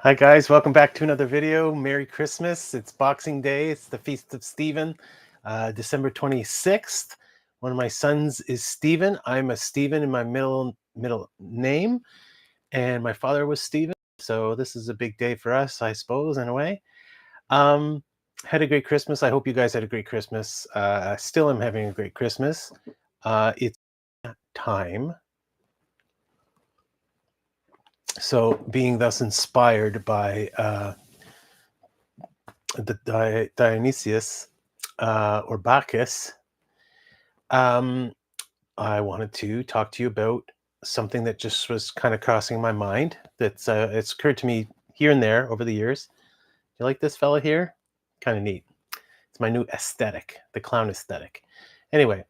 Hi guys, welcome back to another video. Merry Christmas. It's Boxing Day. It's the Feast of Stephen, December 26th. One of my sons is Stephen. I'm a Stephen in my middle name, and my father was Stephen. So this is a big day for us, I suppose, in a way. Um, had a great Christmas. I hope you guys had a great Christmas. I still am having a great Christmas. It's time. So being thus inspired by the Dionysius or Bacchus, um, I wanted to talk to you about something that just was kind of crossing my mind. It's occurred to me here and there over the years. You like this fella here? Kind of neat. It's my new aesthetic, the clown aesthetic. Anyway,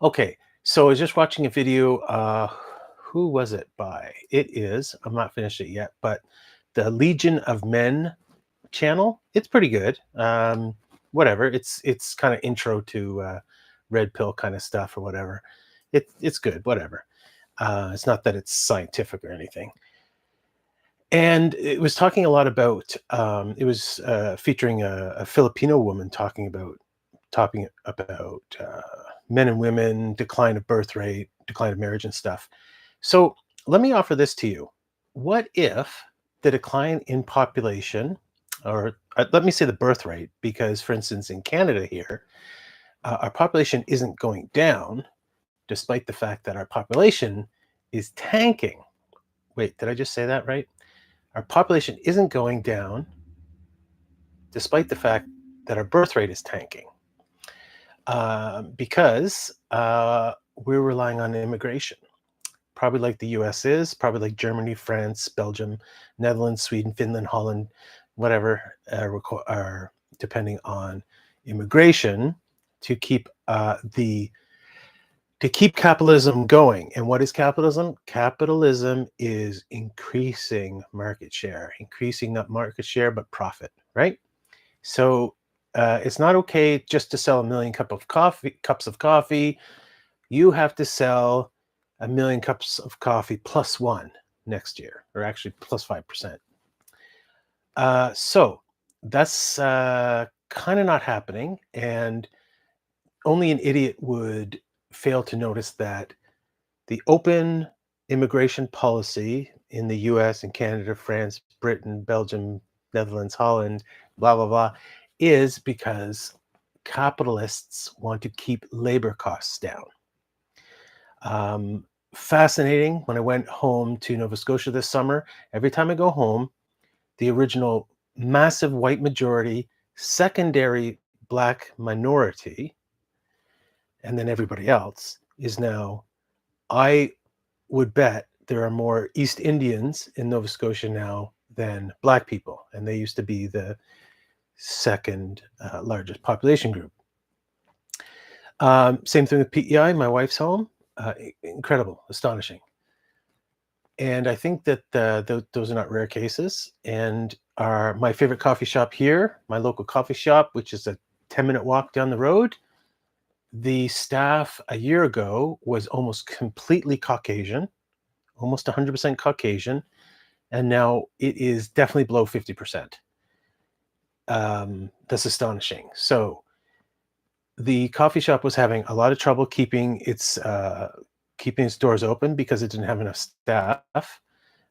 okay. So I was just watching a video. Who was it by? It is. I'm not finished it yet, but the Legion of Men channel. It's pretty good. Whatever. It's kind of intro to red pill kind of stuff or whatever. It's good. Whatever. It's not that it's scientific or anything. And it was talking a lot about. It was featuring a Filipino woman talking about men and women, decline of birth rate, decline of marriage, and stuff. So let me offer this to you. What if the decline in population, or let me say the birth rate, because for instance, in Canada here, our population isn't going down, despite the fact that our population is tanking. Wait, did I just say that right? Our population isn't going down, despite the fact that our birth rate is tanking, because we're relying on immigration. Probably like the US is, probably like Germany, France, Belgium, Netherlands, Sweden, Finland, Holland, whatever, are depending on immigration to keep capitalism going. And what is capitalism? Capitalism is increasing market share, increasing not market share but profit, right? So it's not okay just to sell a million cups of coffee. You have to sell a million cups of coffee plus one next year, or actually plus 5%. So that's kind of not happening. And only an idiot would fail to notice that the open immigration policy in the US and Canada, France, Britain, Belgium, Netherlands, Holland, blah, blah, blah, is because capitalists want to keep labor costs down. Fascinating. When I went home to Nova Scotia this summer, every time I go home, the original massive white majority, secondary black minority, and then everybody else is now, I would bet there are more East Indians in Nova Scotia now than black people, and they used to be the second largest population group. Same thing with PEI, my wife's home. Incredible, astonishing. And I think that those are not rare cases. And my favorite coffee shop here, my local coffee shop, which is a 10-minute walk down the road, the staff a year ago was almost completely Caucasian, almost 100% Caucasian, and now it is definitely below 50%. That's astonishing. So the coffee shop was having a lot of trouble keeping its doors open because it didn't have enough staff,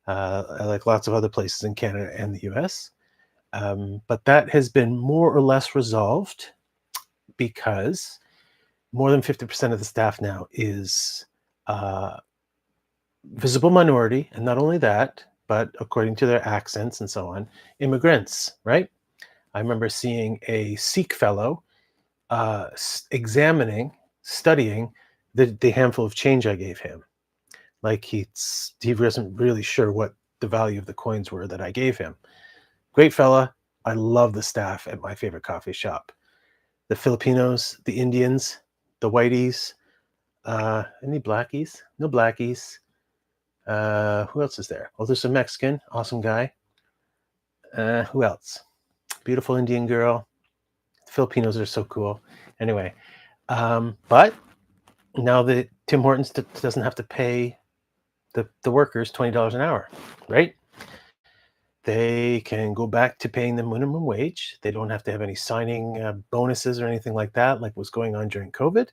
like lots of other places in Canada and the US. But that has been more or less resolved because more than 50% of the staff now is visible minority. And not only that, but according to their accents and so on, immigrants, right? I remember seeing a Sikh fellow studying the handful of change I gave him. Like he wasn't really sure what the value of the coins were that I gave him. Great fella. I love the staff at my favorite coffee shop. The Filipinos, the Indians, the whiteys. Any blackies? No blackies. Who else is there? Well, there's a Mexican, awesome guy. Who else? Beautiful Indian girl. The Filipinos are so cool. Anyway, but now that Tim Hortons doesn't have to pay the workers $20 an hour, right? They can go back to paying the minimum wage. They don't have to have any signing bonuses or anything like that, like was going on during COVID.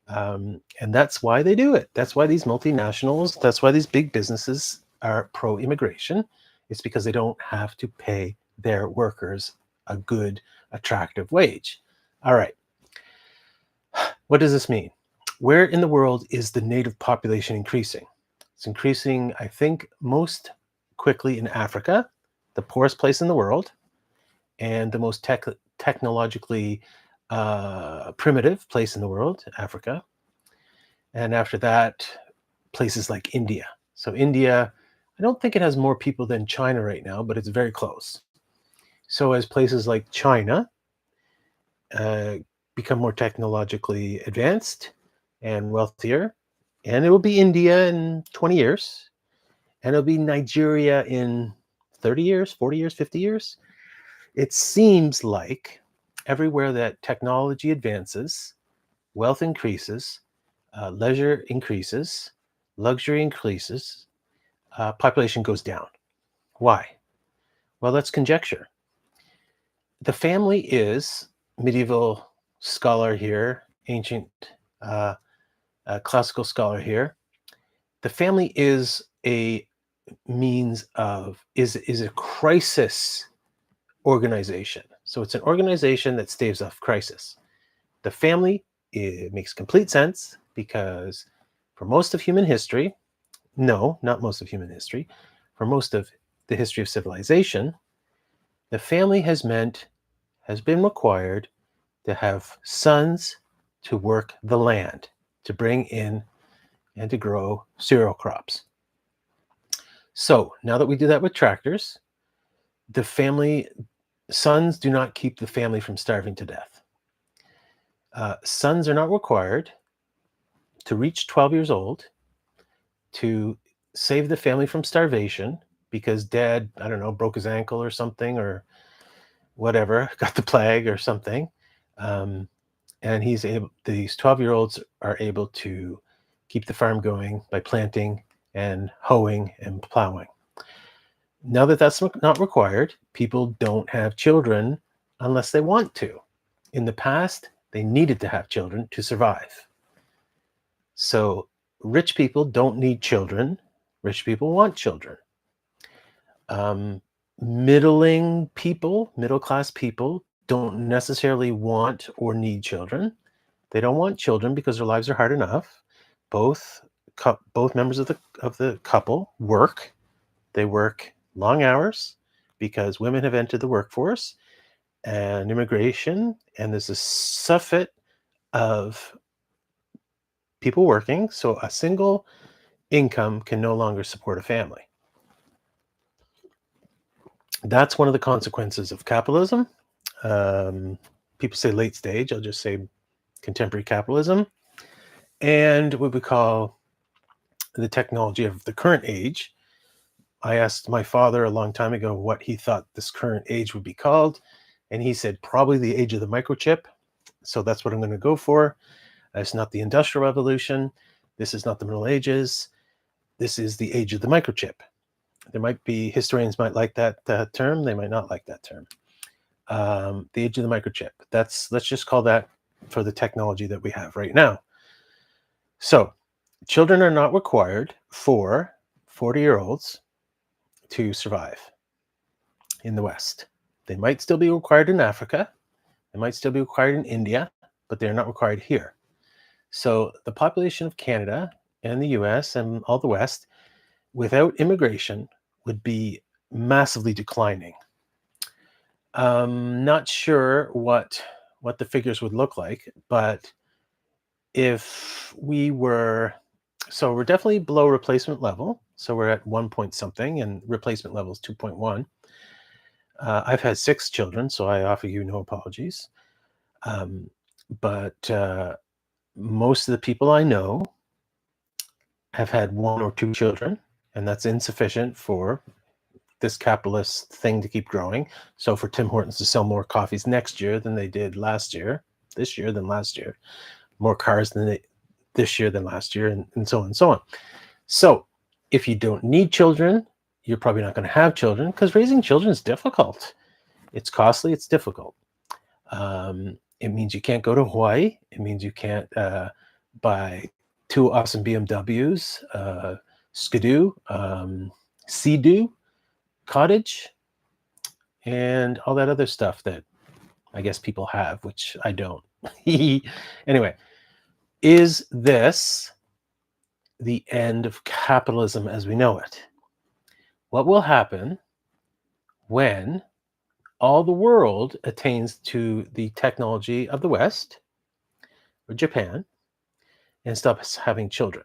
And that's why they do it. That's why these multinationals, that's why these big businesses are pro immigration. It's because they don't have to pay their workers a good, attractive wage. All right. What does this mean? Where in the world is the native population increasing? It's increasing, I think, most quickly in Africa, the poorest place in the world, and the most technologically primitive place in the world, Africa. And after that, places like India. So India, I don't think it has more people than China right now, but it's very close. So as places like China uh, become more technologically advanced and wealthier, and it will be India in 20 years, and it'll be Nigeria in 30 years, 40 years, 50 years. It seems like everywhere that technology advances, wealth increases, leisure increases, luxury increases, population goes down. Why? Well, let's conjecture. The family is medieval scholar here, ancient uh, classical scholar here. The family is a means of is a crisis organization. So it's an organization that staves off crisis. The family, it makes complete sense because for most of human history, no, not most of human history, for most of the history of civilization, the family has been required to have sons to work the land, to bring in and to grow cereal crops. So now that we do that with tractors, the family sons do not keep the family from starving to death. Sons are not required to reach 12 years old to save the family from starvation because dad, I don't know, broke his ankle or something or whatever, got the plague or something. Um, and these 12-year-olds are able to keep the farm going by planting and hoeing and plowing. Now that that's not required, people don't have children unless they want to. In the past, they needed to have children to survive. So rich people don't need children. Rich people want children. Um, middle class people don't necessarily want or need children. They don't want children because their lives are hard enough. Both members of the couple work. They work long hours because women have entered the workforce and immigration, and there's a surfeit of people working. So a single income can no longer support a family. That's one of the consequences of capitalism. People say late stage, I'll just say contemporary capitalism, and what we call the technology of the current age. I asked my father a long time ago what he thought this current age would be called, and he said probably the age of the microchip. So that's what I'm going to go for. It's not the Industrial Revolution. This is not the Middle Ages. This is the age of the microchip. There might be historians might like that term. They might not like that term. The age of the microchip. Let's just call that for the technology that we have right now. So children are not required for 40-year-olds to survive in the West. They might still be required in Africa. They might still be required in India, but they're not required here. So the population of Canada and the US and all the West without immigration would be massively declining. Not sure what the figures would look like, but if we were, so we're definitely below replacement level. So we're at 1 point something, and replacement level is 2.1. I've had 6 children, so I offer you no apologies. But most of the people I know have had 1 or 2 children, and that's insufficient for this capitalist thing to keep growing. So for Tim Hortons to sell more coffees next year than they did last year, this year than last year, more cars this year than last year, and so on and so on. So if you don't need children, you're probably not going to have children because raising children is difficult. It's costly. It's difficult. It means you can't go to Hawaii. It means you can't buy two awesome BMWs, Skidoo, Sea-Doo, Cottage, and all that other stuff that I guess people have, which I don't. Anyway, is this the end of capitalism as we know it? What will happen when all the world attains to the technology of the West or Japan and stops having children?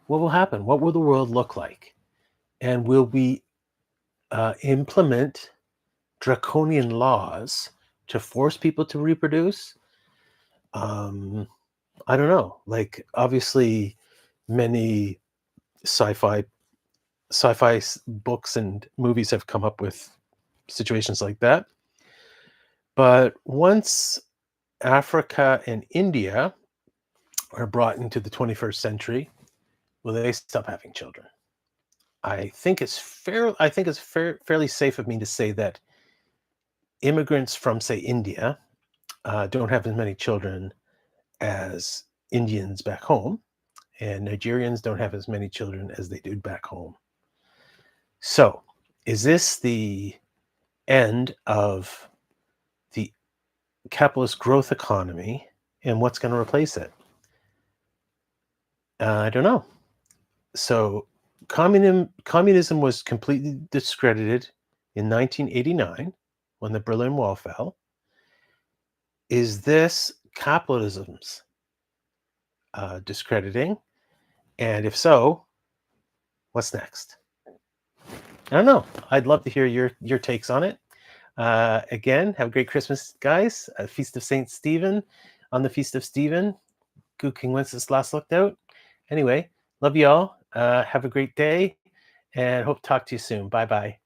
What will happen? What will the world look like? And will we implement draconian laws to force people to reproduce? I don't know. Like, obviously, many sci-fi books and movies have come up with situations like that. But once Africa and India are brought into the 21st century, will they stop having children? I think it's fairly safe of me to say that immigrants from, say, India don't have as many children as Indians back home, and Nigerians don't have as many children as they do back home. So, is this the end of the capitalist growth economy, and what's going to replace it? I don't know. So, communism was completely discredited in 1989 when the Berlin Wall fell. Is this capitalism's discrediting? And if so, what's next? I don't know. I'd love to hear your takes on it. Again, have a great Christmas, guys. Feast of Saint Stephen. On the Feast of Stephen, Good King Wenceslas looked out. Anyway, love you all. Have a great day, and hope to talk to you soon. Bye-bye.